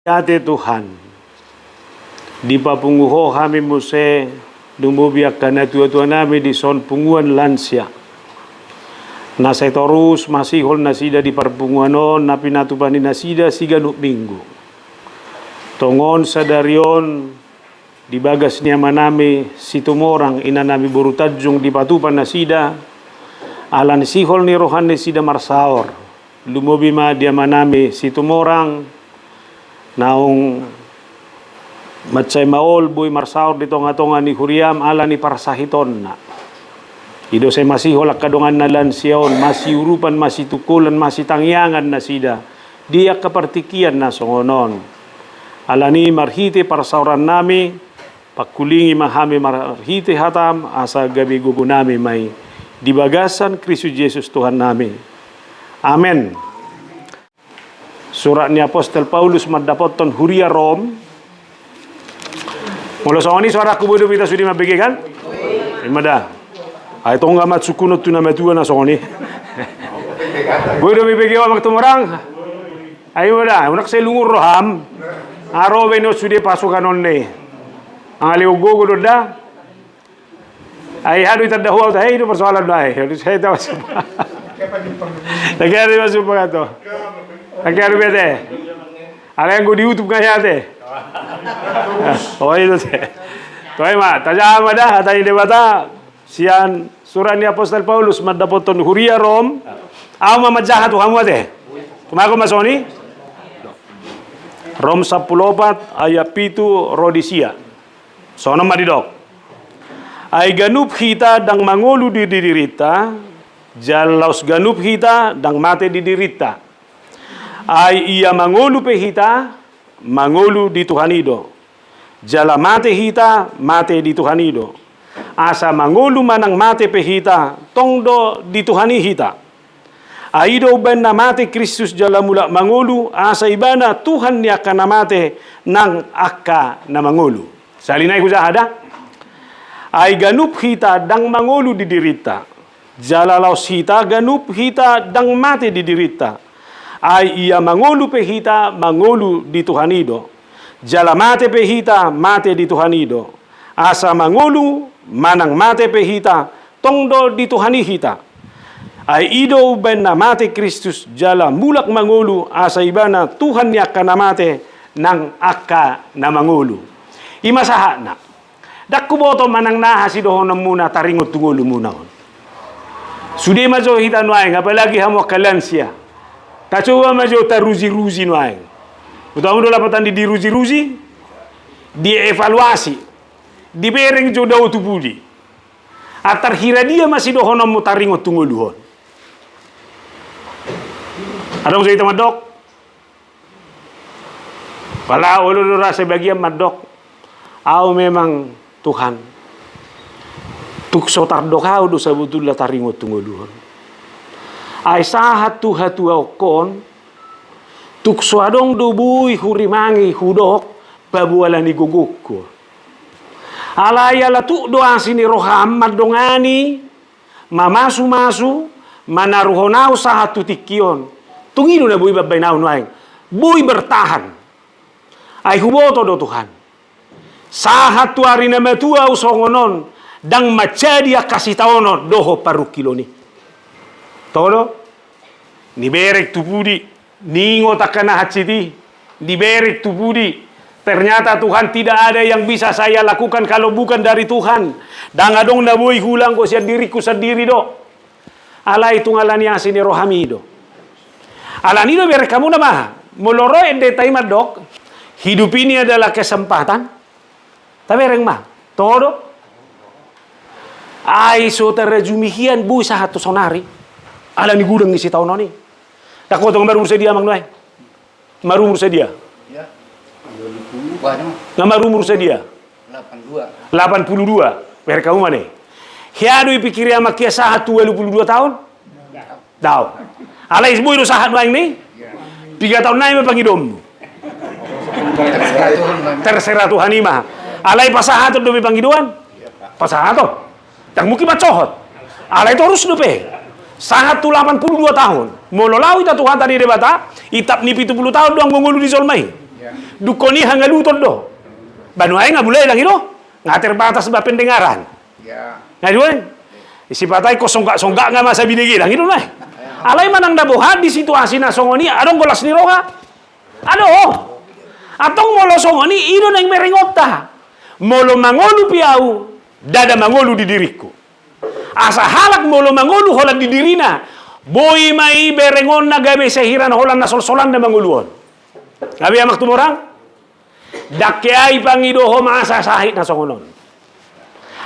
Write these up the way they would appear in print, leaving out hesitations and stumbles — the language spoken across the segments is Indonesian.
Ate Tuhan, di papunguho kami muse dumubiak na tua-tua nami di son punguan lansia. Nasa torus masihol nasida di parpunguanon na pinatupan ni nasida siganuk minggu. Tongon sadarion di bagas niya manami situmorang ina nami burutajung di patupan nasida alan sihol ni rohan ni sida marsaor. Lumubi ma dia manami situmorang naong matsay maol buy marsaor dito nga tonga ni Huriam ala ni parasahiton na. Ido say masihol akadongan na lansiyon, masiurupan, masitukulan, masitangyangan na sida. Diak kapartikian na songonon. Ala ni marhite parasaoran nami, pagkulingi mahami marhite hatam, asa gabi gugu nami may dibagasan Kristus Jesus Tuhan nami. Amen. Surat ni Apostel Paulus madapoton Huria Rom. Mula sa ini suara kubudu kita sudah mabigikan? Imada. Ay to nga matsukunot tu na matuwa na sa ini. Budu mabigiwa magtumurang. Ay mada, unak sa lungur roham. Aro beno sudah pasukan onne. Ang aliugogo da. Ay hadu itadahuaw ta hey do persoalan dai. Saya tahu. Lagi masuk pa to. Agar bete, ada yang gue di YouTube kaya te. Oh itu te. Toy ma, taja amada hatay debata sian surat ni Apostel Paulus madapoton Huria Rom. Aw mamadjaha tu kamu te. Kumago masoni? Rom 14 ayat 7 Rodisia. Sono madidok. Ay ganup kita dang mangulu di didirita, jalaus ganup kita dang mate di dirita. Ay iya mangulu pe hita, mangulu di Tuhanido. Jala mate hita, mate di Tuhanido. Asa mangulu manang mate pe hita, tongdo di Tuhani hita. Aido ben na mate Kristus jala mula mangulu, asa ibana Tuhan niya ka na mate nang akka na mangulu. Salinay ko sa hada? Ay ganup hita dang mangulu di dirita. Jala laos hita, ganup hita dang mate di dirita. Ay iya mangulu pehita, mangulu di Tuhanido. Jala mate pehita, mate di Tuhanido. Asa mangulu, manang mate pehita, tongdo di Tuhani hita. Ay ido ben na mate Kristus, jala mulak mangulu, asa ibana Tuhan niya ka na mate, nang akka na mangulu. Imasaha na. Dakkuboto manang nahasidohon na muna, taringot tungulo muna. Sude majo hita nuay, apalagi hamo kalansia. Kacoba majo taruzi-ruzi nuaing. Utamu do lapatan di ruzi-ruzi, dievaluasi, dibereng jodoh utupudi. Atar hira dia masih dohonam mutaringot tunguluhon. Ada usai tamadok. Pala ulu rasa bagian madok. Au memang Tuhan. Tukso tardok au do sabutullah taringot tunguluhon. Ay sahat hatu kon tuk suadong dubui hurimangi hudok babuala ni gugukko. Alayala tu doa sini roham madongani mamasu-masu manaruhonau sahat tikion. Tungido na bui babainaw nuaing. Bui bertahan. Ay huboto do Tuhan. Sahat tu hari na matua usongonon dang macadia kasih taono doho parukiloni. Todo, niberek tupudi, ningo takana haciti, niberek tupudi. Ternyata Tuhan tidak ada yang bisa saya lakukan kalau bukan dari Tuhan. Dangadong nabuhi hulang ko siya diriku sendiri do. Ala itu ngalani asini rohami do. Ala nido berek kamu nama. Moloro ende taimat dok. Hidup ini adalah kesempatan. Tapi reng mah, todo. Ay so terjumihian bu satu sonari. Ala ni gudang isi tahun ini. Tak kau tengok marumur sedia mang nuai. Marumur sedia. Ya. 20 Nama marumur sedia. 82. 82. Ber kamu mana? Hiadu pikir ya makia sahat 22 tahun? Tahu. Ala isbu itu sahat nuai ni? 3 tahun naik pangidom. Terserah Tuhan imah. Alai pasahat do pangiduan? Pasahat to. Tak mungkin bacohot. Alai itu harus dupe. Sahat tu 82 tahun. Mololau ita Tuhan tadi debata, itap ni 70 tahun doang ngulu di solmai. Dukoni hangalutod do. Banuay nga bulay lang ito. Nga terbatas ba pendengaran. Ya. Ngayon, isi patay ko songga nga masa binigi lang ito na. Alay man ang nabuhat di situasi na songoni, anong golas ni Roha? Ano? Atong molo songoni, ino nang meringopta. Molo mangolu piau, dada mangolu di diriku. Asa halak molo mangolu holan di dirina. Boy mai berengon na gabi sa hiran holan na solsolan na manguluon. Gabi amak tumorang? Dakyay pangidoho maasasahit na songonon.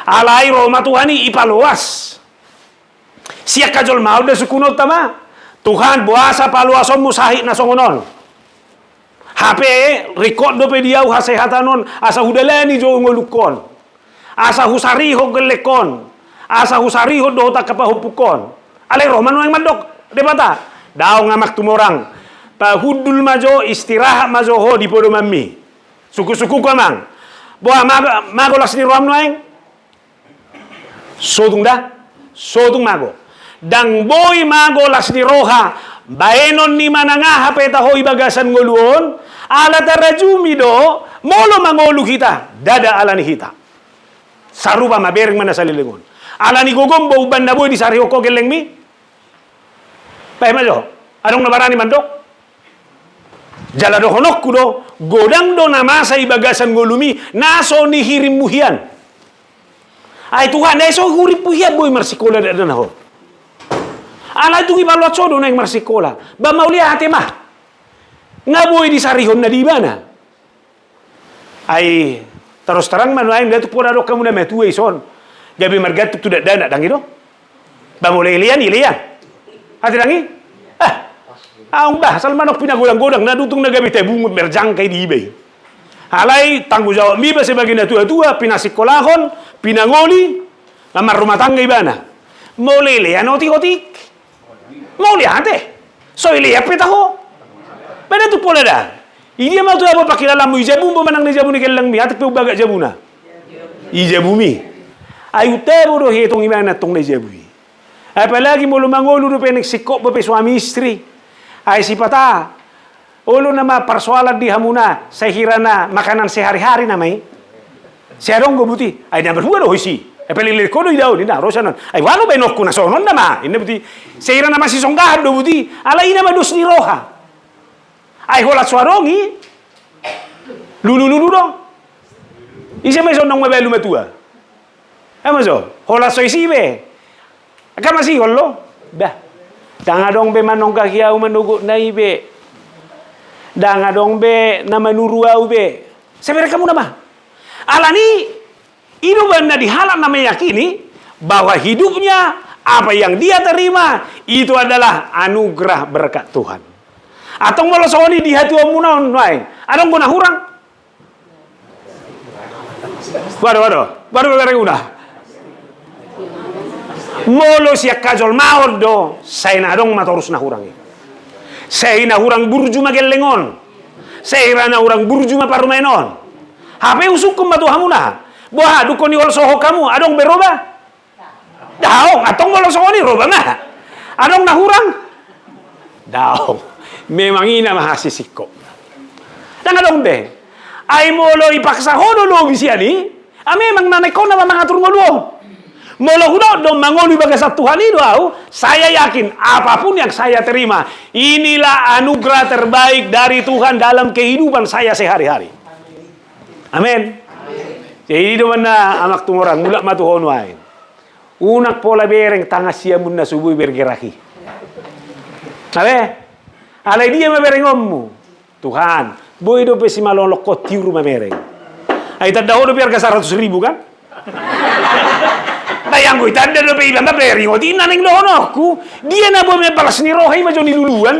Alay Roma Tuhani ipaluas. Siya kajol mau da sukunod tama. Tuhan buasa paluason mo sahit na songonon. HP record do pe diaw hasehatanon asa hudalani jo ngolukon. Asa husariho gelekon. Asa husariho do ta kapahupukon. Alay Roma no ang mandok. De bata. Daw nga maktumorang. Pahudul majo istirahat majo ho di podo mami. Suku-suku ko mang. Buah magolas ni Rom noeng. Sodung mago. Dang boy magolas ni Roha. Baenon ni mananga hapeta ho ibagasan ngoluon. Ala tarajumi do. Molo mangolu kita. Dada ala ni hita. Sarupa mabereng mana sa lilingon. Ala ni gogombo uban na boy di sariho ko geleng mi. Pahima jo. Anong nabarani mandok? Jalado honok kudo. Godang do nama sa ibagasan ngolumi. Naso ni hirim muhian. Ay Tuhan, eso hurip puhian boy marsikola da na ho. Ala itu ibalot sodo na yung marsikola. Ba maulia hati mah. Nga boy di sarihon na di bana. Ay terus terang manuain datu pura do kamu na metuwe son. Gabi margat tu da dana dang ito. Ba mulai ilian. Hati dangi? Ang bah salmanok pinagulang-gulang nadutong na gabi tayo bungot merjang kay di ibay. Halay, tanggung jawab mi ba sebagai natua-tua, pinasikolahon, pinangoli, lamar rumah tangga ibana. Mau lelean otik-otik. Mau lihat eh. So ilihat petaho. Pada tu pola dah. Ini mau tu apa pakilala mo ijabu mo manang nijabu ni kelang mi, atik pe ubaga jabu na. Ijabu mi. Ayu tebo do hitong ibana tong nijabu. Apalagi mo lumangolo do penek sikop ba pe suami istri. Ay si pata. Ulo na persoalan di hamuna, saya na makanan sehari-hari na may. Serong go buti. Ay na berdua do hisi. E pelili ko do idaw di na rosanon. Ay walo ba nok na sonon na ma. Ina buti. Sehira na masisonggahan do buti. Ala ina madus ni Roha. Ay holat suarongi. Lulu do. Isa may sonong mabelu matua. Ama so. Holat so isibe. Aka masih hollo. Dah. Tangadong be manong kahiyaw manugo na ibe. Dangadong be na manuruaw be. Sabi kamu nama. Alani ino ba na dihalang na meyakini bahwa hidupnya apa yang dia terima itu adalah anugerah berkat Tuhan. Atong molosoni di hati omunaon wae. Adong guna hurang. Waduh udah. Molo siya kajol maor do say na adong matorus na hurang. Saya na hurang burju magelengon. Saya na hurang burju maparumenon. Hape usukum matu hamuna. Boha dukoni wal soho kamu adong beroba. Daong atong wal soho ni roba nga. Adong na hurang. Daong. Memang ina mahasisiko. Dan adong be. Ay molo ipaksa hono lo bisiani. Memang nanay ko na mangatur ngolo. Molo hudo dong mangolu bagasat Tuhan itu saya yakin apapun yang saya terima inilah anugerah terbaik dari Tuhan dalam kehidupan saya sehari-hari. Amin. Jadi do mana amak tumorang mulak matuhon wae. Unak pola bereng tanga siamun na subuh bergeraki. Sabe? Alai dia maberengommu. Tuhan, boy do pesi malolok ko tiuru mabereng. Ai tadaho do biar ka 100.000 kan? Tayang ko itanda do pe ilang mabering o di naneng lohonoku. Dia na bo me balas ni Rohay majo ni luluan.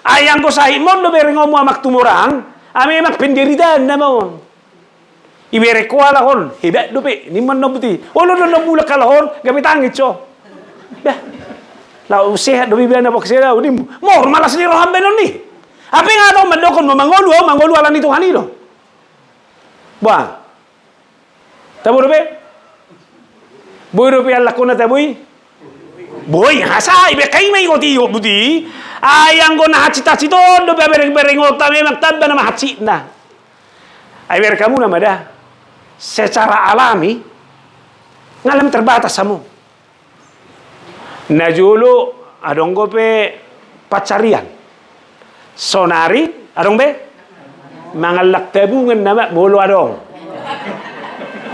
Ayang ko sa himon do bereng mo amak tumorang. Ame mak penderitaan na mo. Ibere ko alahon. Hibat do pe ni man no buti. Olo do no bulak alahon gamit angit so. Dah. Lau sehat do bibian na boksera udi mo malas ni Roham benon ni. Apa nga daw mandokon mo mangolu ala ni Tuhan ilo. Ba. Tabo do pe. Boy rupiah lakuna taboy. Boy, hasa ibe kai mai ngoti yo budi. Ayang go na cita-cita do bereng-bereng ngota memang tabba na mahaci na. Ai ber kamu nama dah. Secara alami ngalam terbatas kamu. Najulu adong go pe pacarian. Sonari adong be mangalak tabungan nama bolo adong.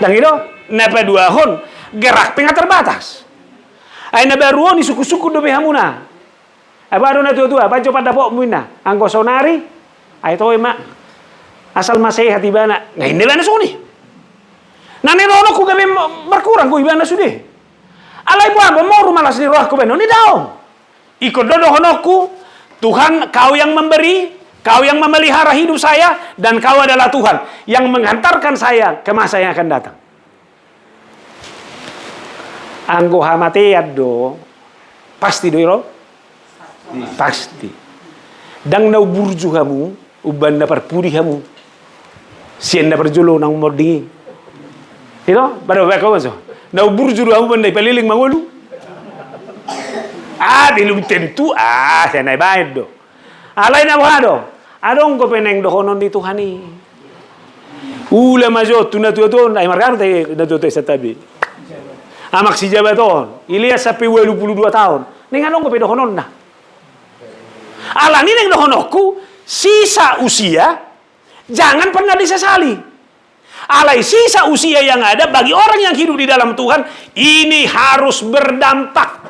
Dan itu napa dua hon gerak pengat terbatas. Ai na baruon ni suku-suku do be hamuna. Aba na tua-tua baca pada pok muina. Anggo sonari ai to mak asal masih hati bana. Nah ini bana suni. Nani rono ku gabe berkurang ku ibana sudah. Alai buah mau rumah lasni roh ku beno ni daong. Ikut dodo honoku Tuhan kau yang memberi, kau yang memelihara hidup saya dan kau adalah Tuhan yang menghantarkan saya ke masa yang akan datang. Anggo hamate do pasti doiro pasti dang nau burju kamu uban na perpuri kamu sien na perjolo nang modingi itu pada bako maso nau burju kamu bandai peliling mangulu belum tentu saya naik baik do alai na wado adong ko peneng do honon di Tuhani ula majo tuna tu na margarte na tu satabi amak si jabaton Ilyas sampai 22 tahun ning anong ko pedo honon na alani neng dohonokku sisa usia jangan pernah disesali. Alai sisa usia yang ada bagi orang yang hidup di dalam Tuhan ini harus berdampak.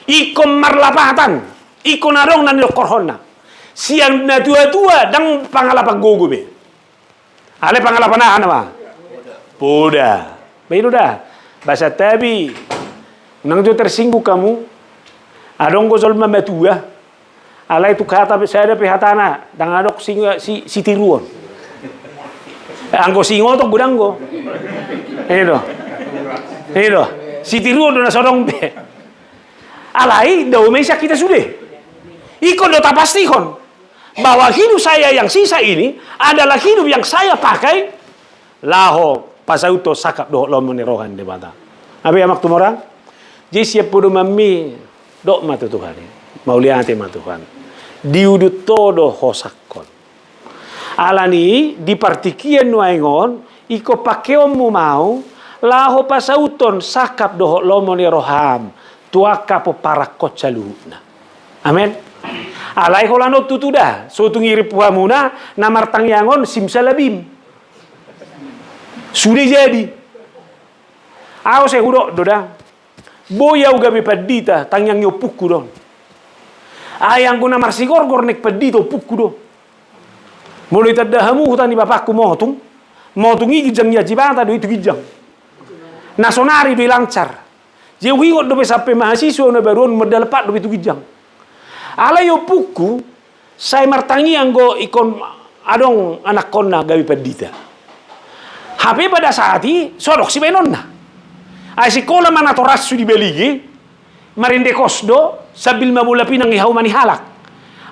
Iko marlapatan, iko narong nan korhona. Siang na tua-tua dang pangalapan gogo be. Ale pangalapan na ano ba? Poda. Bayo dah. Bahasa tabi. Nang jo tersinggung kamu, adong go solma matua. Alai tu kata saya ada pihatana dang adok si tiruon. Anggo singo to gudanggo. Ini si tiruon do na sorong be. Alai do mesa kita sudah. Ikon do tapastihon bahwa hidup saya yang sisa ini adalah hidup yang saya pakai laho pasauto sakap do lomone rohan de bata. Abi amak tumorang. Ji siap pudu mami dok matu Tuhan. Mauliate matu Tuhan. Diudut todo hosakon. Alani di partikian nuaingon iko pakeom mu mau laho pasauton sakap doho lomone roham tuaka po parakot saluna. Amen. Alai holano tutuda so tungiri puhamuna namartang yangon simsalabim. Sudah jadi. Ako seguro doda. Boyaw gabi padita tangyang yopuku don. Ayang ko na marsigor-gor nek pedito pukku do. Mulai tadahamu hutan di bapakku motung. Motung igijang ya jibata do itu gijang. Nasonari do lancar. Je wingot do sampai mahasiswa na baruon medalepat do itu gijang. Ala yo pukku saya martangi anggo ikon adong anak konna gabi pedita. HP pada saat ini sodok si benonna. Ay sekolah mana toras su di beligi. Marinde kosdo sabil mamula pinang ihaw manihalak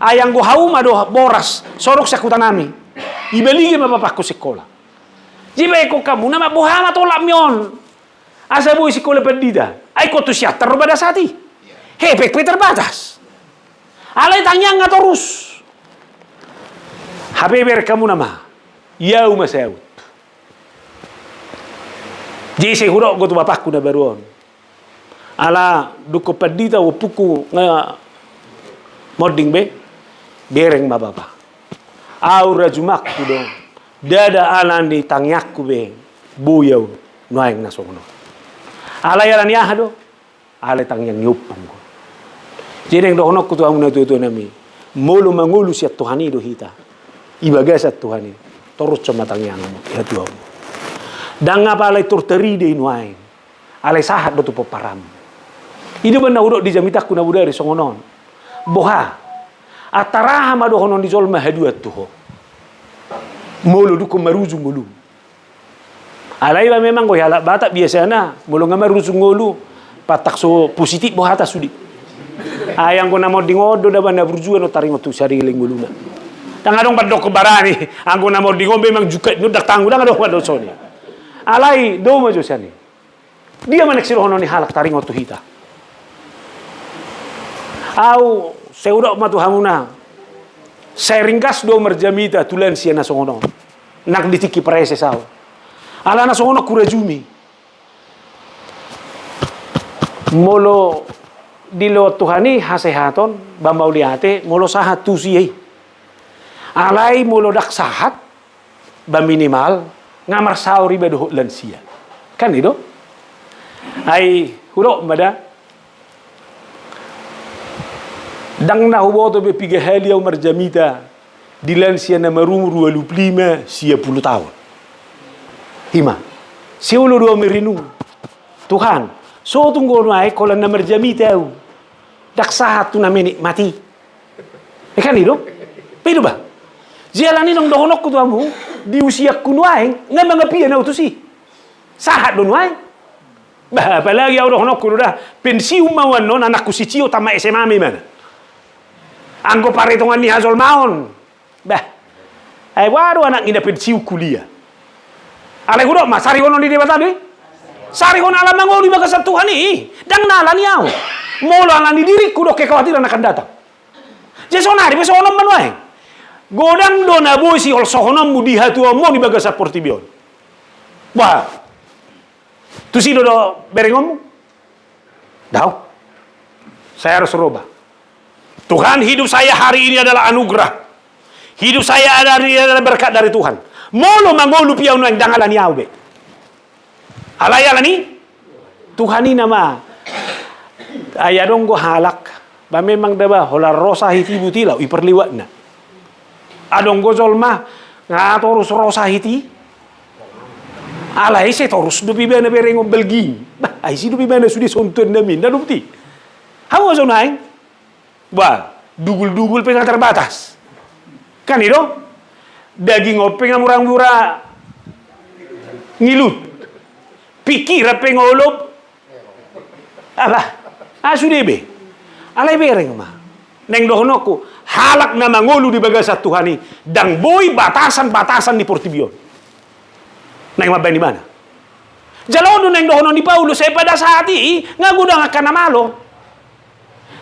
ayang go haw mado boras sorok sa kutanami ibeligi mapapakko sekolah jibe ko kamu nama bohama tolak mion asa boy sekolah pendida ay ko tu siya terubada sati hepek terbatas alay tanyang nga terus habeber kamu nama yau masaut jise hurok go tu bapakku na baruon ala duko padita wo puku nga moding be bereng mababa aura jumak kudo dada alan di tangyakku be buyaw nuaing nasono ala yalan yahado ala tangyang yupang ko jeneng do honok kutu amuna tu nami mulu mangulu siat Tuhani do hita ibaga sa Tuhani torus cuma tangyang mo ya tuam dang apa alay torteri de nuaing alay sahat do tu param. Ini benar udok di jamitakku na budari songonon. Boha. Ataraha mado honon di zolma haduat tuho. Molo duko maruzu mulu. Alaiba memang go halak batak biasana molo ngamaruzu ngolu patak so positif bohata sudi. Ayang ko na mo dingodo da banda burjuan no taringo tu sariling muluna. Tangadong padok barani anggo na mo dingombe mang juket no datang udang adong pado soni. Alai do mo josani. Dia maneksiro honon ni halak taringo tu hita. Au seudok matuhamuna. Seringkas do merjamita tulen sia nasongono. Nak ditiki prese sao. Ala nasongono kurajumi. Molo dilo Tuhani hasehaton bambau liate molo sahat tusiyai. Alai molo dak sahat ba minimal ngamar sauri bedo lansia. Kan itu? Ai hurok mada dang na huboto be piga hali au marjamita dilan sia na marum 25 sia 10 tahun. Hima. Sia ulo do merinu. Tuhan, so tunggu nae kolan na marjamita au. Dak sahat tu na mati. Kan itu? Pero ba? Jalan ini dong dohonok ku tuamu di usia kunuaeng ngamang ngapi na utusi. Sahat do nuaeng. Bah, apalagi au dohonok ku dah pensiun mawan non anak ku si cio tama SMA mana. Anggo paritungan ni hazol maon. Bah. Ai waru anak ina pensiu kuliah. Ale gudok masari hono di debata deui. Sari hono alam mangoli baga Tuhan ni. Dang nalani au. Molo alani diri kudo kekhawatiran akan datang. Jesonari beso ono manuae. Godang do na boy si ol sohono mudi hatu mo di baga portibion. Wah. Tu si do berengom. Dau. Saya harus rubah. Tuhan, hidup saya hari ini adalah anugerah. Hidup saya adalah berkat dari Tuhan. Molo mangolu piau nang dangalani aube. Alayalani Tuhan ini nama. Ayadong go halak. Ba memang daba hola rosa hiti butilaw iperliwatna. Adong go zolma nga torus rosa hiti. Alay se torus dupi bana berengom belgi. Ba ay si dupi bana sudi sontun namin na dupti. Hawo zo naing. Wah, dugul-dugul pengen terbatas. Kan itu? Daging openg murang-murah ngilut. Pikir pengolop. Apa? Sudah be. Alay bereng mah. Neng dohonoku halak na mangolu di bagasa Tuhani dang boy batasan-batasan di Portibion. Neng mabay di mana? Jalaw neng dohono di Paulo saya pada saat ini ngagudang akan namalo.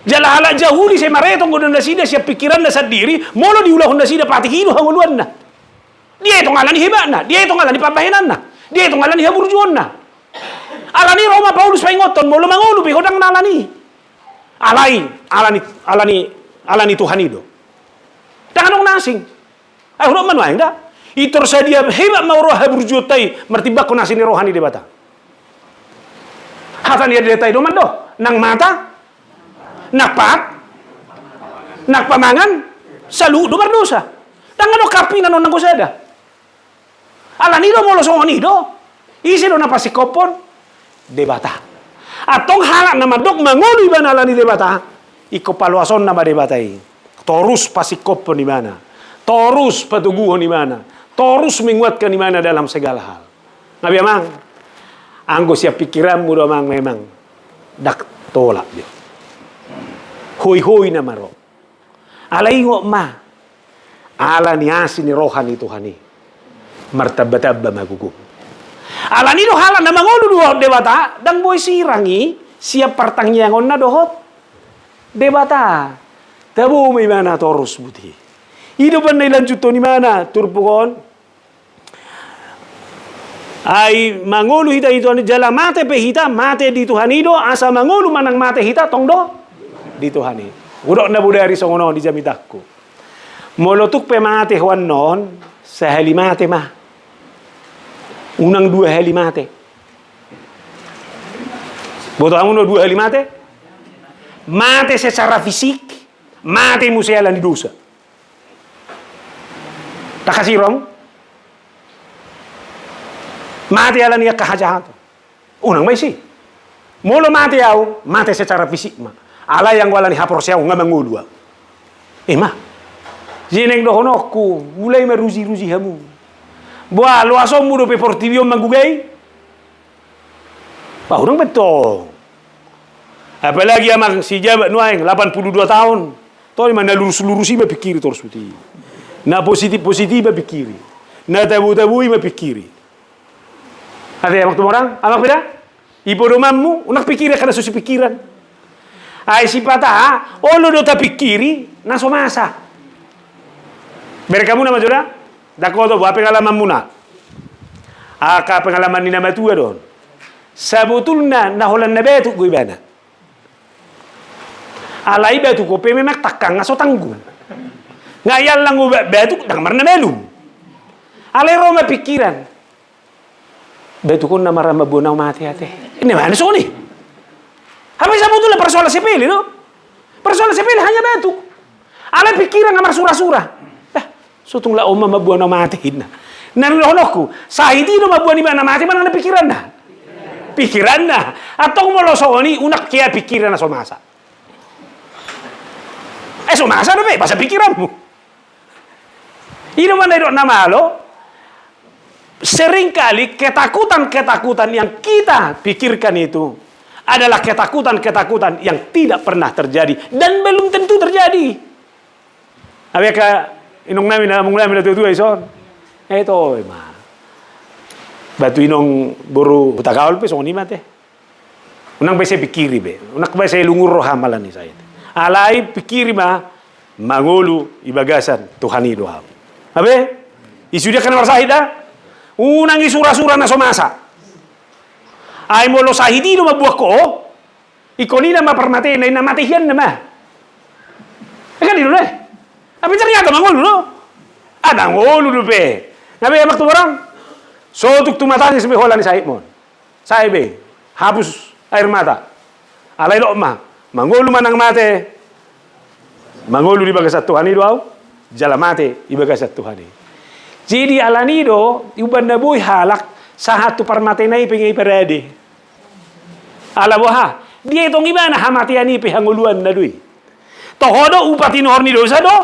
Jala hala jahuli saya maretong godon na sida siya pikiran na sa diri molo diulahon na sida pati hino hanguluan na. Dia itu ngalani hiba na, dia itu ngalani pabahinan na, dia itu ngalani haburjuon na. Alani Roma Paulus paingoton molo mangulu pi hodang nalani. Alani Tuhan itu. Tanganong nasing. Ay hurok manuaing da. Itor sa dia hiba mauro haburjuotai martibak ko nasin ni rohani debata. Hatan dia detay do man do nang mata nakpat, nakpamangan, saludo berdosa. Tangan do kapi na non nagosada. Ala nido mo losong nido. Isi do na pasikopon debata. Atong halak na madok mangulu iban ala ni debata. Iko paluason na madebatai. Torus pasikopon di mana? Torus patuguhon di mana? Torus menguatkan di mana dalam segala hal. Nabi amang, anggo siap pikiranmu do amang memang dak tolak dia. Hoy-hoy na maro. Alay ngo ma. Ala ni asin ni rohani Tuhani. Martabba-tabba magugum. Ala ni halan na mangolo duhot debata. Dang boy sirangi. Siap partangyangon na dohot. Debata. Tabo may mana torus buti. Hidupan na ilanjuto ni mana. Turpukon. Ay mangolo hita ito. Jala mate pe hita. Mate di Tuhanido. Asa mangolo manang mate hita. Tongdo. Di Tuhani. Udok na budari songono di jamitakku. Molotuk pe mate huan non sa halimate mah. Unang 2 halimate. Boto ang 2 halimate? Mate secara fisik, mate musealan di dosa. Takasirong? Mate alan niya kahajahato. Unang may si. Molo mate au, mate secara fisik mah. Ala yang wala ni hapor siya nga mangulwa. Ma. Jineng dohono ku mulai meruzi-ruzi hamu. Buah luasom mu do pe Portibion manggugay. Bah urang betul. Apalagi amang si jabat nuaing 82 tahun. Toh mana lurus-lurusi ma pikiri terus putih. Na positif ma pikiri. Na tabu-tabu ma pikiri. Ada yang waktu orang, amak beda? Ibu domamu unak pikir karena susi pikiran. Ay si pata, olo do tapi kiri, naso masa. Berkamu nama jodoh? Dakoto, buat pengalaman muna. Aka pengalaman ni nama tua don. Sebetulnya naholan na betu gue bana. Alai betu kope memang takang ngaso tanggung. Ngayal lang gue betu dangar na melum. Alai roma pikiran. Betu kon na marama bunaw mati ate. Ini mana so ni? Habis sebetulnya persoalan sepele no? Persoalan sepele hanya betu. Alai pikiran ngamar surah-surah. Sutung la oma mabuan na matiin na. Nanulonoku, sahidi no mabuan ni mana mati mana na pikiran na. Pikiran na. Atong mo lo so ni unak kaya pikiran na somasa. Somasa na be, basta pikiran mo. Ino man na malo, seringkali ketakutan-ketakutan yang kita pikirkan itu adalah ketakutan-ketakutan yang tidak pernah terjadi dan belum tentu terjadi. Apakah inong namin na tutuwa ison? Ito, batu inong buru utakawal pe song ni mate. Unang ba siya pikiri be? Unak ba siya lungur hamalan ni saya. Alay pikiri mangulu ibagasan Tuhani doa. Abe? Isu dia kan marsahida. Unang isura-sura na somasa. Ay mo lo sahidi no mabuak ko. Ikoni na mapermate na matihian na ma. Kan dito na. Tapi ternyata mangulu no. Ada ngulu be. Nabi amak tu orang. So tuk tumatani sampai holan sahib mon. Sahib be. Hapus air mata. Alay lo ma. Mangulu manang mate. Mangulu di bagasat Tuhani doa. Jala mate di bagasat Tuhani. Jadi alanido iban na boy halak sa hatu parmate na ipingay parade. Alam mo ha, dia itong iba na hamatian ni pihanguluan na doy. Tohodo upatin horni dosa do.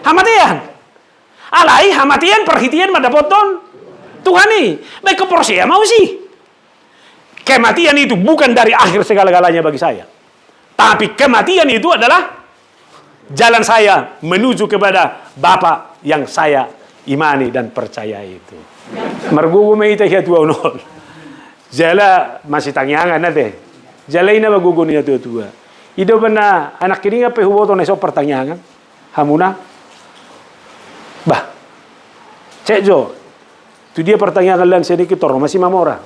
Hamatian. Alay hamatian perhitian madapot don. Tuhani, baik keporsia mau sih. Kematian itu bukan dari akhir segala-galanya bagi saya. Tapi kematian itu adalah jalan saya menuju kepada Bapa yang saya imani dan percaya itu. Margugu may ita tua unol. Jala masih tangyangan nate. Jala ina magugu niya tua. Ido ba na anak kini nga pehuboto na iso pertangyangan? Hamuna? Bah. Cejo. Tu dia pertangyangan lan sedikit toro masih mamora.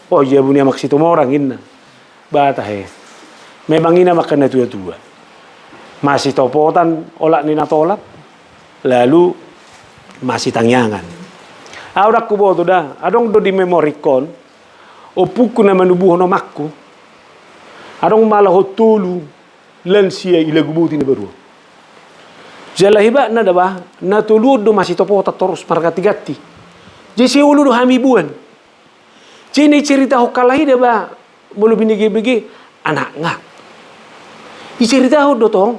Oh iya bunia maksitu morang inna. Bata he. Memang ina makan na tua. Masih topotan olak ni natolak. Lalu masih tangyangan. Audak kubo tu dah. Adong do di memorikon. Opuku na manubuho no makku. Adong malah hotulu. Lansia ila gubuti na baru. Jala hiba na daba. Natulud do masih topota terus margati-gati. Jesi ulu do hamibuan. Cini cerita hokalahi daba. Mulu binigi-bigi. Anak ngak. Icerita ho do tong.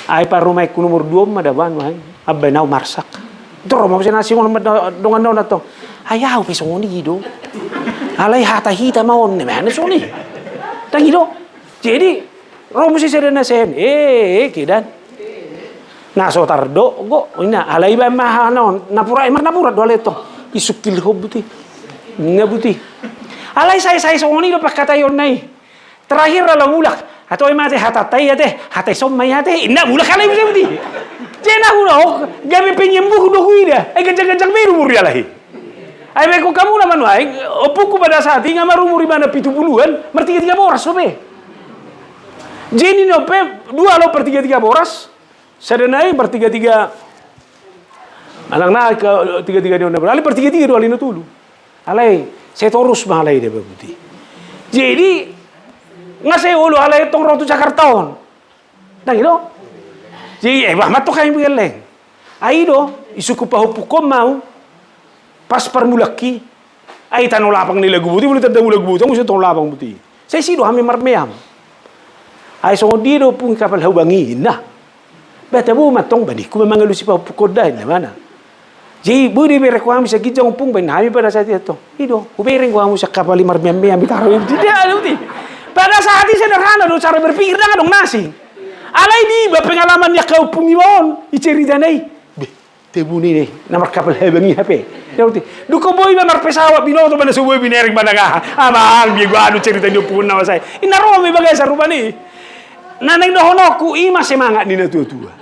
Ay pa rumay ko nomor 2 madaban man abay na marsak doro mo siya nasi mo dongan daw na to ayaw piso ni do alay hata hita maon ni man so ni tangido jadi romo si sere na sen kidan naso tardo go ina alay ba mahanon napura napura do leto isukil hobuti ngabuti alay say so ni do pakatayon nay terakhir la mulak atau mate hatatai ate hatai somai ate inna mulak kalai bisa beti jena huna gabe penyembuh do kuida ai gancang-gancang meru muri alahi ai beko kamu na manu ai opuku pada saat inga maru muri mana 70-an mertiga-tiga boras sobe jeni no pe 2 lo per 3-3 boras sedenai per 3-3 anak na ke 3-3 dia na ali per 3-3 do alino tulu alai saya torus malai de bebuti jadi ngasih ulu halay tong rotu Jakartaon. Nang ilo. Jadi bahmat to kayo bigeleng. Ay do isuku pahupukom mau pas permulaki. Ay tanolapang nila gubuti ulit ada mula gubuti ang tong lapang buti. Saya sido kami marmeyam. Ay so di do pung kapal hubangin na. Beta bu matong bani ku memang lu si pahupukod dahil na mana. Jadi budi bere ko kami sa gidjang pung ben kami pada saat itu. Ido ubering ko kami sa kapal marmeyam bitaro. Tidak ada buti. Pada saat ini sederhana do cara berpikir dong nasi. Alai di pengalaman ya kau pungi mon, icerita nai. tebuni nih, nomor kapal hebengi HP. Duko boy memar pesawat binoto mana subuh binering banaga. Amal biar gua anu cerita dia pun nama saya. Ina romi bagai sarupa nih. Naneng dohonoku ima semangat nina tua-tua.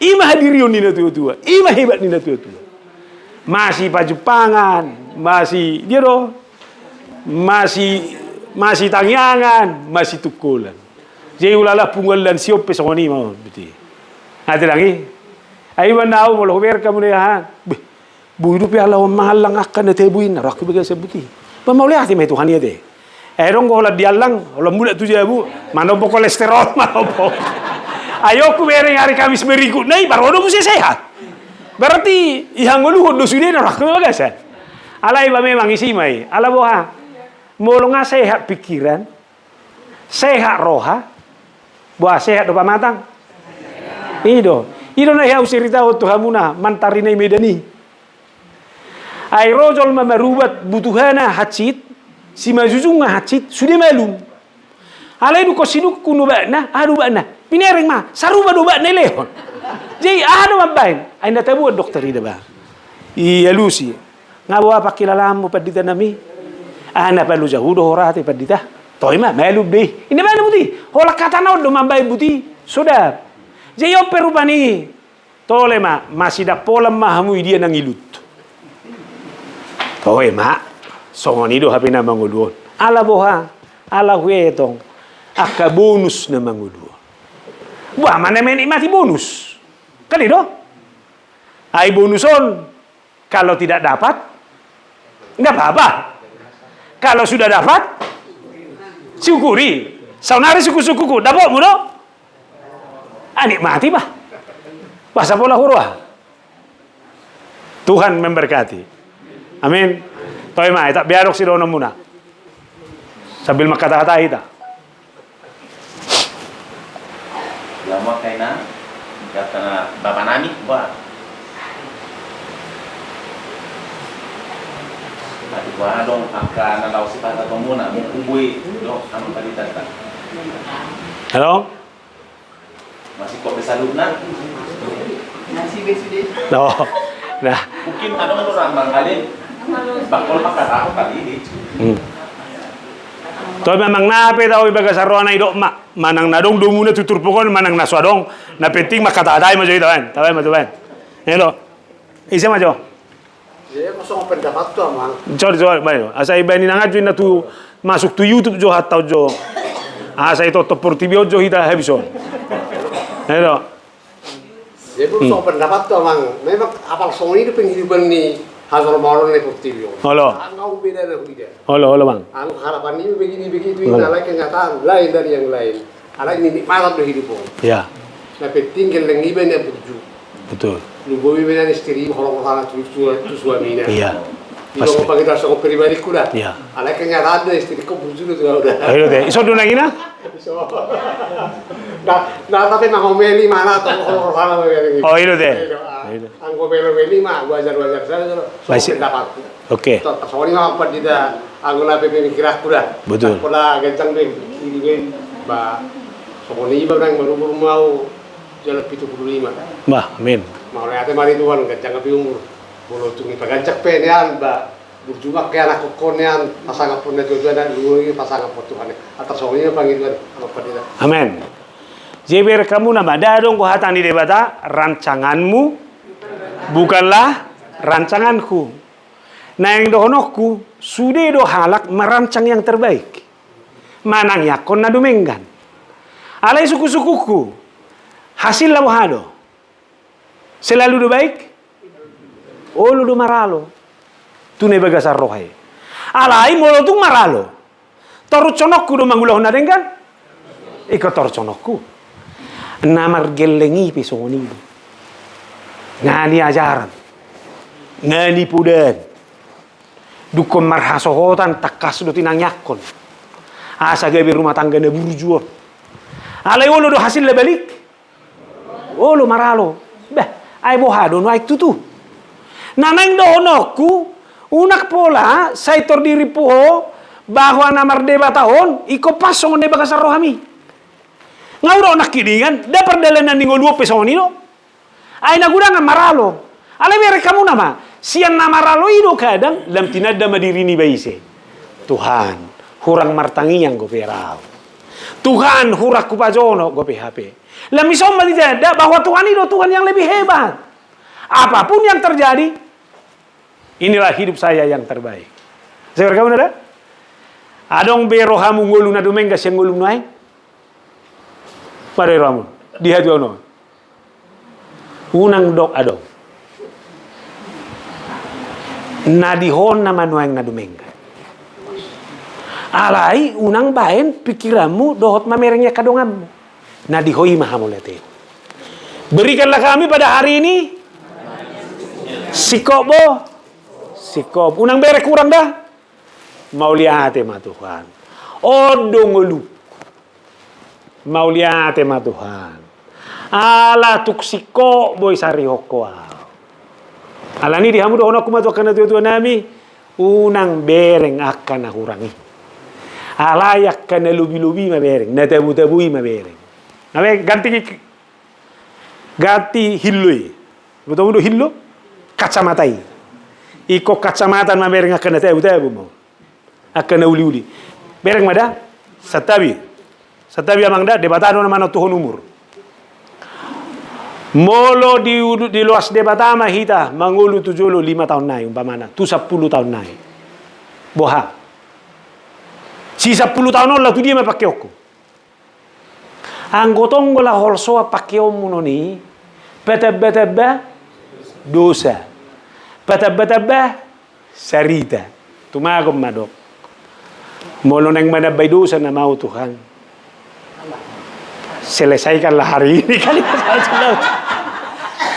Ima hadirion nina tua-tua. Ima hebat nina tua-tua. Masih pajupangan, masih dia doh. Masih tangyangan, masih tukulan. Jadi ulala punggalan siop pesoni mau betul. Nanti lagi. Ayo bandau mau ber kamu ya. Bu hidup ya Allah mahalang akan tebuin rak bagai sebuti. Mau lihat me Tuhan ya deh. Erong ko la dialang, la muda tu jabu. Mana po kolesterol, mana po. Ayo ku bereng hari Kamis berikut nai baru mesti sehat. Berarti yang ngulu do sudah rak bagai sen. Alai ba memang isi mai. Ala boha. Molonga sehat pikiran. Sehat roha. Buah sehat dopa matang. Ido na yaw cerita o Tuhamuna mantari na medani. Ay rojol mamarubat butuhana hatsit si majujung nga hatsit sudah malum. Alay du ko sinuk kuno ba na adu ba na pinereng ma saruba do ba na lehon. Jadi adu mabain ay natabu dokter ida ba. Iya lusi ngawa pakilala mo padita nami. Ana palu jahudo horate padita. Toy ma malum deh. Ini mana buti? Hola kata na do mabay buti. Sudah. Jadi perubani tole ma masih da pola mahamu dia nang ilut. Toy ma songoni do hape na mangudon. Ala boha, ala huetong aka bonus na mangudon. Buah mana men mati bonus. Kali do? Ai bonuson kalau tidak dapat enggak apa-apa. Kalau sudah dapat syukuri. Saunari suku-sukuku dapat mu do? Nikmati bah. Bahasa pola huruf. Tuhan memberkati. Amin. Toy ma tak biarok si dono muna. Sambil makata-kata kita. Lama kaina kata bapak nami ba. Tadi ba dong akan nalau sifat atau muna mukubui do anu tadi tata. Halo? Masih kok bisa luna? Nasi beside. No. Nah, Mungkin ada orang bangkali bakal makan aku kali ini. toy memang nape tau ibaga sarwana idok mak manang nadong dumuna tutur pokon manang naswadong na penting makata adai majo itu kan. Tawai majo kan. Hello. Isa majo. Ya, kosong pendapat tuh, Mang. Coba bayo. Asa ibani nangaju na tu masuk tu YouTube jo hatta jo. Asa itu portibio jo hita habison. Hello. Ya, kosong pendapat tuh, Mang. Memang apal song ini penghidupan nih hasil moron nih portibio. Halo. Angau beda nih dia. Halo halo bang. Anu harapan ini begini begitu ini alai kenyataan lain dari yang lain. Alai ini nikmat dari hidup. Ya. Nah, penting yang iban ya burju. Betul. Lu bobi beda nih istri kalau sana tu suaminya. Iya. Pasti. Kalau pakai dasar pribadi kuda. Iya. Alai kenyataan deh istri kau burju itu udah. Ayo deh. Iso dulu lagi na? Nah tapi nak ngomeli mana atau kalau sana begini. Oh itu deh. Anggo meli mah wajar saja. Baik. Pendapat. Oke. Soalnya mah apa tidak anggo nape pemikiran kuda. Betul. Pola gencang deh kiri ba soalnya iba orang baru mau jalan 75. Bah, amin. Mau lihat mari Tuhan gencang api umur. Bolo tungi pagancak penian ba berjumpa ke anak kokonian pasangan pun tujuan dan dulu ini pasangan pun Tuhan. Atas soalnya panggil Tuhan apa tidak. Amin. Jeber kamu nama dadong ko hatan di debata rancanganmu bukanlah rancanganku. Nah yang dohonokku sudah do halak merancang yang terbaik. Manang yakon na dumenggan. Alai suku-sukuku hasil labuhado. Selalu do baik. Oh lu do maralo. Tunai bagasar rohai. Alai molo tu maralo. Torut conokku do mangulah na denggan. Iko torut conokku. Namar gelengi pisoni. Ngani ajaran. Ngani pudan. Dukon marhasohotan takas do tinang yakon. Asa gawe rumah tangga na burjuon. Alai olo do hasil balik. Olo maralo. Bah, ai bohado no ai tutu. Nanang donoku unak pola saitor diri puho bahwa namar deba tahun iko pasong deba kasar rohami. Ngauro nak kidingan dapat dalanan ningo 2 peso nino. Ay nagurangan maralo. Ale mere kamu nama. Sian nama ralo ido kadang lam tinada madirini baise. Tuhan, hurang martangi yang gue perau. Tuhan, hurak kupajono gue PHP. Lam isom tidak bahwa Tuhan itu Tuhan yang lebih hebat. Apapun yang terjadi, inilah hidup saya yang terbaik. Saya berkata ada? Adong berohamu ngolu na domenga siang ngolu nuai. Pada ramu di hati ono. Unang dok adong. Nadihon nama nuai na domenga. Alai unang baen pikiranmu dohot mamerengnya kadonganmu. Nadihoi mahamulete. Berikanlah kami pada hari ini sikop. Unang bere kurang dah. Mau lihat ma Tuhan. Odong ngelu. Mau lihat ma Tuhan. Ala tuk sikop boy sari hokoa. Ala ni dihamu doon aku matu akan tuan nami. Unang bereng akan nakurangi. Ala akan lubi-lubi ma bereng. Natabu-tabui ma bereng. Nabe ganti hilloi. Betul hillo kacamatai. Iko kacamatan ma bereng akan natabu-tabu mo. Akan uli-uli. Bereng mada satabi amang da debatado na mana tuhon umur. Molo di luas debatama hita mangulu tujolo 5 tahun nai umpamana tu 10 tahun nai. Boha. Si 10 tahun lah tu dia me pakai aku. Anggotong gola holsoa pakai omuno ni beta dosa. Beta sarita. Tumagom madok. Molo nang manabay dosa na mau Tuhan. Selesaikanlah hari ini kali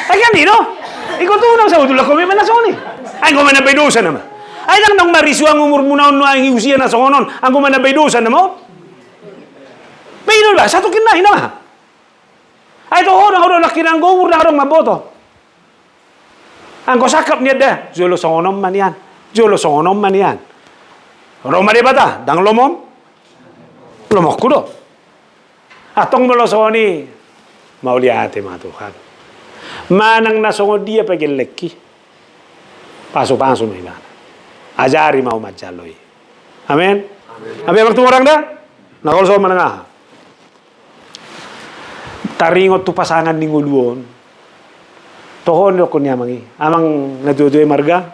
ay kanino? Ikaw tunang sa utula ko may manasoni. Ay ko manabay dosa naman. Ay lang nang marisuang umur muna no ang iusiya na sa konon. Ang ko manabay dosa na mo. Pero ba sa to kinahin naman. Ay to orang nakinang umur na orang maboto. Ang ko sakap niya da. Jolo sa konon man yan. Roma de bata, dang lomom kudo. Atong melosoni mau lihat ma Tuhan. Manang nasongo dia pagin lekki. Paso no iman. Ajari mau majaloi. Amen. Abe bertemu orang dah. Nakol so mananga. Taringot tu pasangan ning uluon. Tohon ko niya mangi. Amang naduduy marga.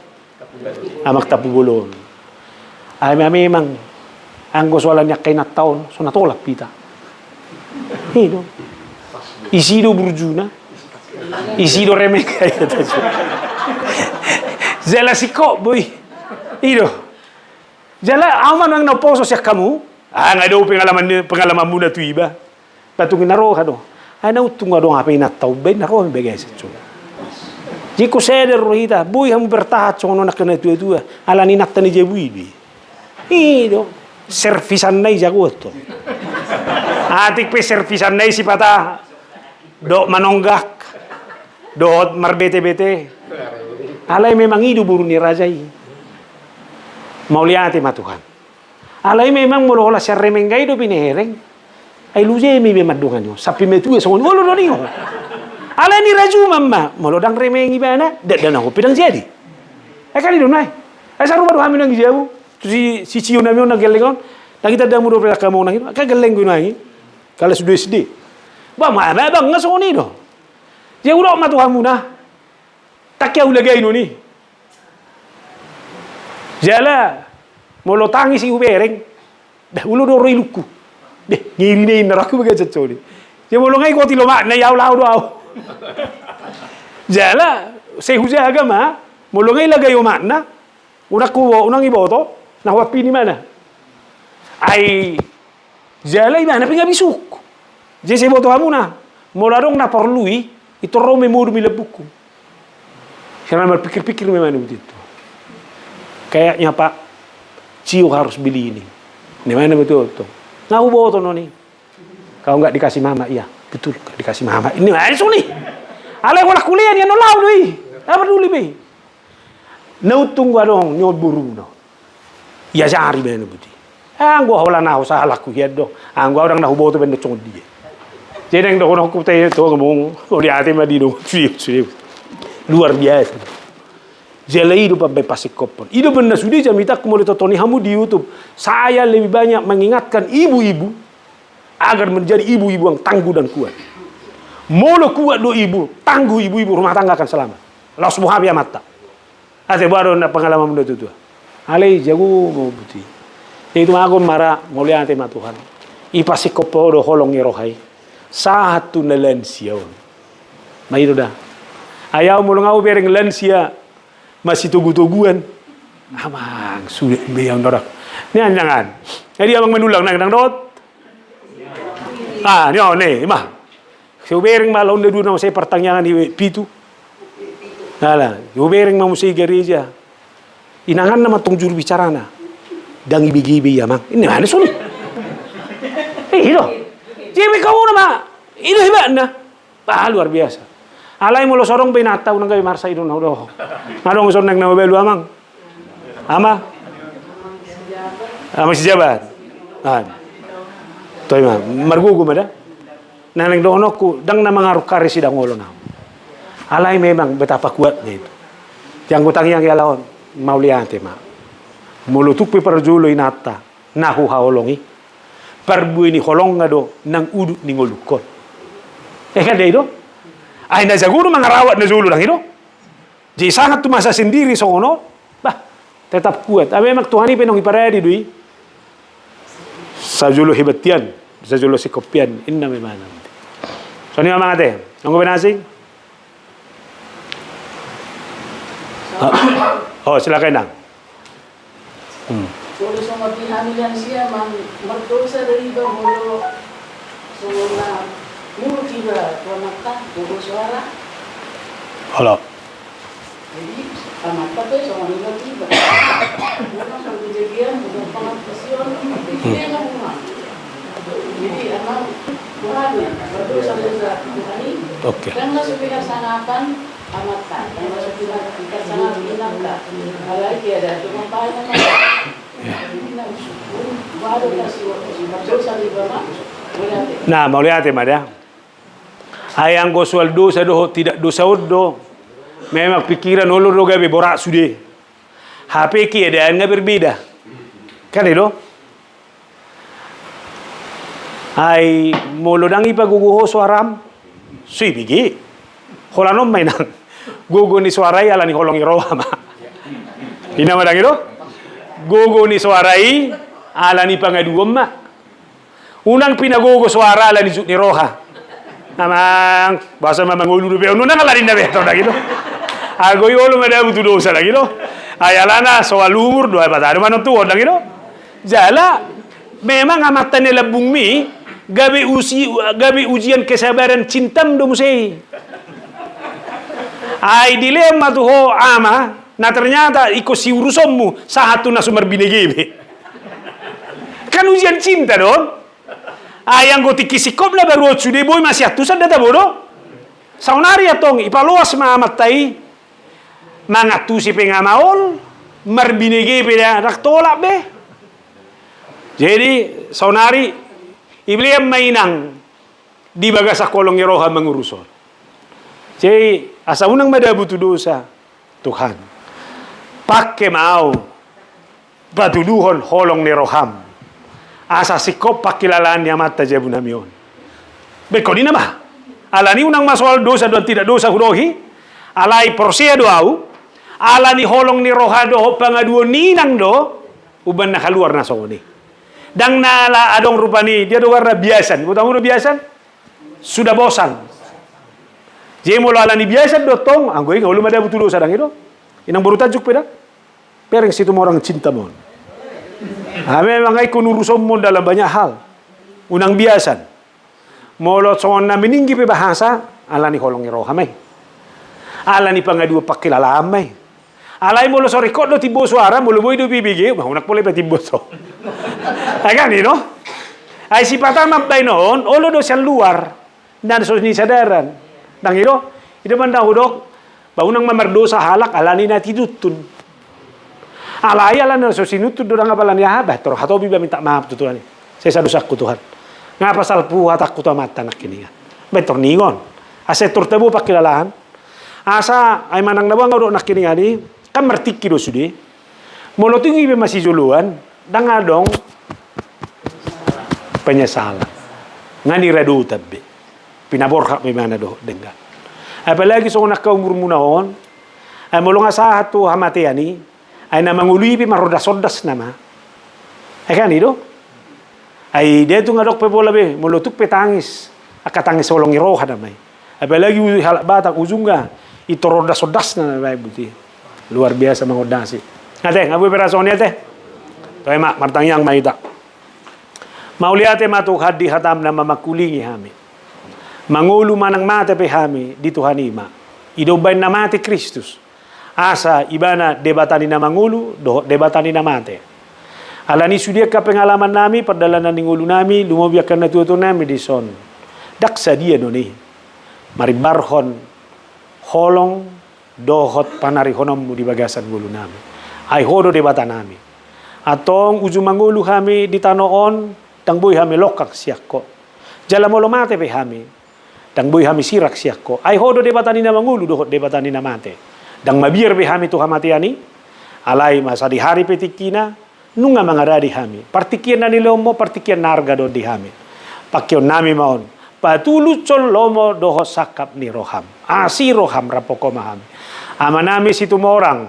Amak tapubulon. Ay memang ang gusolan niya kay nataon so natolak pita. Hino. Isido burjuna. Isido remeka ito. Zela siko boy. Hino. Zela aman ang naposo siya kamu. Nga daw pengalaman mo na tu iba. Patungin naro ka do. Ano tunga do nga pinataw ben naro bigay sa tsu. Jiko seder rohita boy hamu bertahat so no nakana tu ala ni nakta ni jebuibi. Ito, servisan na jago ito. Atik pe servisan na si pata. Do manonggak. Do marbete-bete. Alay memang hidup buru ni rajai. Mau lihat ma Tuhan. Alay memang molo la siya remengay do pinehereng. Ay luje mi be madungan yo. Sapi metu so ngolo do niyo. Alay ni raju mamma, molo dang remengi bana, dan ako pidang jadi. Ay kali do nay. Ay saru baru hamin ang jabu. Si ciu nami ona gelengon, lagi tak ada mudah berlaku mau nangin, kan geleng gue nangi, kalau sudah sedih, bang nggak soni do, dia udah matu kamu nah, tak kau lagi ini, jala, mau lo tangi si ubereng, dah ulu do riluku, deh ngiri nih neraku bagai cecoli, dia mau lo ngai kau tilo mak, nai lau do au, jala, saya hujah agama, mau lo ngai lagi yo makna, unang ibo to. Nawapi ni mana? Ay jalay mana pinga bisuk. Jese boto kamu na. Molarong na perlui itu rome mur milebuku. Karena berpikir-pikir memang begitu. Kayaknya Pak Ciu harus beli ini. Di mana betul tuh? Ngau boto noni. Kau nggak dikasih mama, iya betul nggak dikasih mama. Ini mana nih? Alay wala kuliah dia nolau doi. Apa dulu be? Nautung dong nyod buru no. Ya jari bene budi. Anggo wala na ho sa halaku yeddo. Anggo orang na huboto bende chongdi. Jeneng do ko te to ngomong o di ate ma di do fi. Luar biasa. Jela hidup sampai pasikopon. Itu benar sudah jamita kumuli totoni hamu di YouTube. Saya lebih banyak mengingatkan ibu-ibu agar menjadi ibu-ibu yang tangguh dan kuat. Molo kuat do ibu, tangguh ibu-ibu rumah tangga akan selamat. Allah subhanahu wa ta'ala. Ate baru na pengalaman muda itu. Alai jago mau buti. Itu aku marah mulia ante Tuhan. Ipasikopo do holong ngerohai. Satu nelensia. Mai dah. Ayaw mulung aku bereng lensia. Masih tunggu-tungguan. Amang, sudah beyang dorak. Ini jangan. Jadi abang menulang nang dot. Ni nih, mah. Sebereng malah udah dulu nama saya pertanyaan di pitu. Nala, sebereng mau saya gereja. Inangan nama tung juru bicara na. Dan ibi-gibi ya mang. Ini mana suni? Itu. Jadi kamu nama. Itu hebat na. Luar biasa. Alay mo lo sorong binata unang gabi marsa idon na udah. Ngadong sorong nang nawabelu amang. Ama si jabat. Toy ma margugo mada. Nanang dono ku dang na mangaruk kari sidang ngolo na. Alay memang betapa kuatnya itu. Yang utang yang yalaon mau liante ma. Mulutuk pe perjulo inata nahu haolongi. Perbu ini holong ngado nang udut ni ngolukon. Kan dia itu? Ay na siguro mangarawat na zulo lang ito. Di sangat tumasa sendiri sa ono. Bah, tetap kuat. Memang Tuhan ini penong iparadi dui. Sa julo hibatian, sa julo sikopian, inna memang. So ni mga ate, ang binasing? Silakan nang. Kalau sama pihamilan siya, magdosa dari ba mulu semula mulu tiba pamata buku suara. Halo. Jadi pamata tu sama mulu tiba. Mula sama kejadian, mula pengapasian, dia nggak rumah. Jadi emang Tuhan berdosa dosa Tuhan ini. Oke. Dan nggak sepihak sanapan amatan, dan nggak sepihak sangat inangka. Apalagi ada cuma paling Nah, mau lihat ya, Mada. Ayang gosual dosa doh tidak dosa do. Memang pikiran ulur do gabe borak sude. HP keadaan nggak berbeda. Kan itu? Ay molodang ipaguguho suaram. Sui bigi. Holanom mainang. Gugu ni suarai ala ni holong iroha ma. Ina madang itu? Gogo ni suarai ala ni pangaduom ma. Unang pinagogo suara ala ni roha. Namang bahasa mamang ulu be unang ala rin na beto na gitu. Ago yolo mada butu dosa lagi do. Ayalana soal umur doa patado manon tu odang gitu. Jala memang amatan nila bumi gabi ujian kesabaran cintam do musei. Ay dilema tu ho ama. Nah ternyata ikut si urusanmu satu na sumber binegebe. Kan ujian cinta dong. Ayang goti kisikop lah baru sudah boy masih atusan data bodoh. Saunari atong ipaluas maamat tai. Mangatusi pengamaol. Marbinegebe dah rak tolak be. Jadi saunari ibliam mainang di bagasa kolong roha menguruson. Jadi asa unang madabutu dosa Tuhan. Pakai mau batuduhon holong ni roham asa sikop pakilalaan niya mata jabu namion bekodi na ba alani unang maswal dosa doon tidak dosa hurohi alai porsia doau alani holong ni roha do pangaduo ninang do uban na kaluar na songoni dang nala adong rupani dia do warna biasan butang uno biasan sudah bosan jemo alani biasan do tong anggoy ngulu mada butuh dosa dang itu inang baru tajuk peda pereng situ orang cinta mon. Memang ay kunurusom mo dalam banyak hal. Unang biasan. Molot songon na meninggi pe bahasa ala ni holong roha may. Ala ni pangadu pakilala may. Alay mo lo sorry ko do tibo suara mo lo boy do bibigi, mahunak pole pa tibo so. Ay kan no? Ay si patama bay noon, olo do siya luar. Dan so ni sadaran. Dang iro, ito man daw dok. Baunang mamardosa halak alani na tidutun. Alay ala na so sinutun do nga pala niya habat. Pero hatobi ba minta maaf tutulan. Saya sadusak ko Tuhan. Nga pasal puhat aku tamat tanak kini. Betor ningon. Ase turtebo pakilalahan. Asa ay manang nawang ado nakini ani kan mertiki do sudi. Molotingi be masih juluan dangadong penyesalan. Ngani radu tabbe. Pinaborha be mana do dengan. Apalagi so nak umur munahon ay molong asa hatu hamate ani ay na mangului be marodas-odas nama. Ay kan itu? Ay dia tu ngadok pe bola be molotuk petangis. Akatangis solong iroha damai. Apalagi halak batak ujungga itu rodas-odas na baik buti. Luar biasa mengodasi. Ngate ngabu perasonnya teh. Toy mak martangyang maita. Mauliate matuk hadi hatam na mamakulingi hami. Mangulu manang mate pe hami di Tuhan ima. Idobain na mate Kristus. Asa ibana debatani na mangulu, debatani na mate. Alani sudia ka pengalaman nami perdalanan ningulu nami lumobiakan na tuto nami di son. Daksa dia noni. Mari barhon holong dohot panari honom di bagasan gulu nami. Ay hodo debatan nami. Atong ujung mangulu kami di tanoon tang boy kami lokak siakko. Jala molo mate pe kami. Tang boy kami sirak siakko. Ay hodo debatan na mangulu dohot debatan na mate. Dang mabiar pe kami tu hamatiani. Alay masa di hari petikina nunga mangaradi kami. Partikian na nilomo partikian narga do di kami. Pakyo nami maon. Patulucol lomo doho sakap ni roham. Asi roham rapoko maham. Amanami situ morang.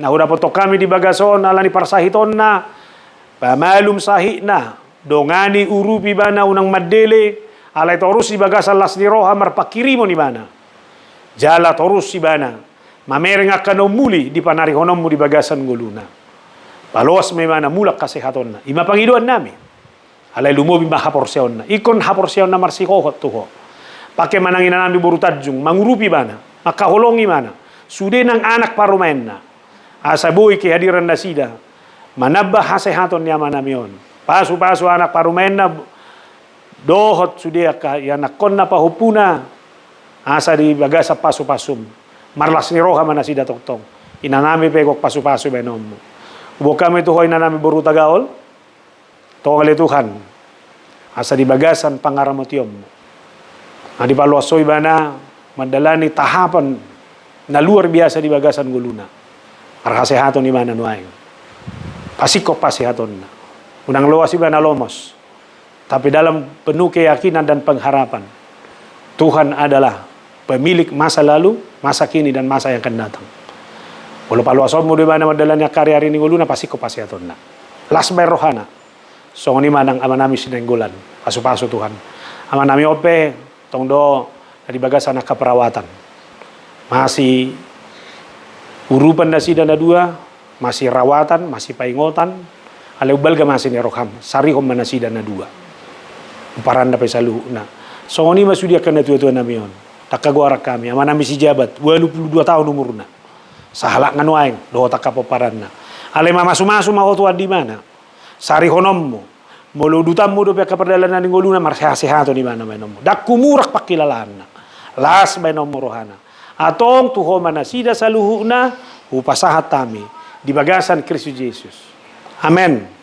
Nah udah foto kami di bagason alani parsahiton na. Pamalum sahih na. Dongani urupi bana unang madele. Alay torus di bagasan las ni roham marpakirimo ni bana. Jala torus si bana. Mamereng akan muli di panari honommu di bagasan guluna. Palos may mana mulak kasehaton na. Ima pangiduan nami. Alay lumobi mahaporseon na. Ikon haporseon na marsikohot tuho. Pakai manangin na namin burutadjung. Mangurupi mana. Makaholongi mana. Sude ng anak parumain na. Asaboy kehadiran na sida. Manabah hasehaton niya manamion. Pasu-pasu anak parumain na. Dohot sude ka. Yanakon na pahupuna. Asa di bagasa pasu-pasum. Marlas ni roha mana sida toktong. Inanami pegok pasu-pasu benom. Ubo kami tuhoy na namin burutagaol. Tolong Tuhan, asa di bagasan pangaramotiom. Di paluasoy bana, madalani tahapan na luar biasa di bagasan guluna. Para kasehaton ni mana nuaing. Pasikop pasihaton na. Unang luas iba na lomos. Tapi dalam penuh keyakinan dan pengharapan, Tuhan adalah pemilik masa lalu, masa kini, dan masa yang akan datang. Walau paluasoy mo di bana madalani karya rini guluna, pasikop pasihaton na. Lasbay rohana. So ni manang ama nami sinenggulan pasu-pasu Tuhan. Ama nami ope tongdo dari bagasan kaperawatan. Masih urupan nasi dana dua, masih rawatan, masih paingotan. Ale ubal ga masih ni roham, sari hom nasi dana dua. Uparan na pesalu na. So ni masudia kana tuan nami on. Takaguarak kami, ama nami si jabat, 22 tahun umurna. Sahalak nganuaing, do takapoparan na. Ale mamasu-masu mau tuan di mana? Sari honommu, moludutammu do peka perdalanan ng uluna marsehasehato ni mana menommu. Dak kumurak pakilalaan na. Las menommu rohana. Atong tuho manasida sa luhuna, upasahat tami di bagasan Kristus Yesus. Amen.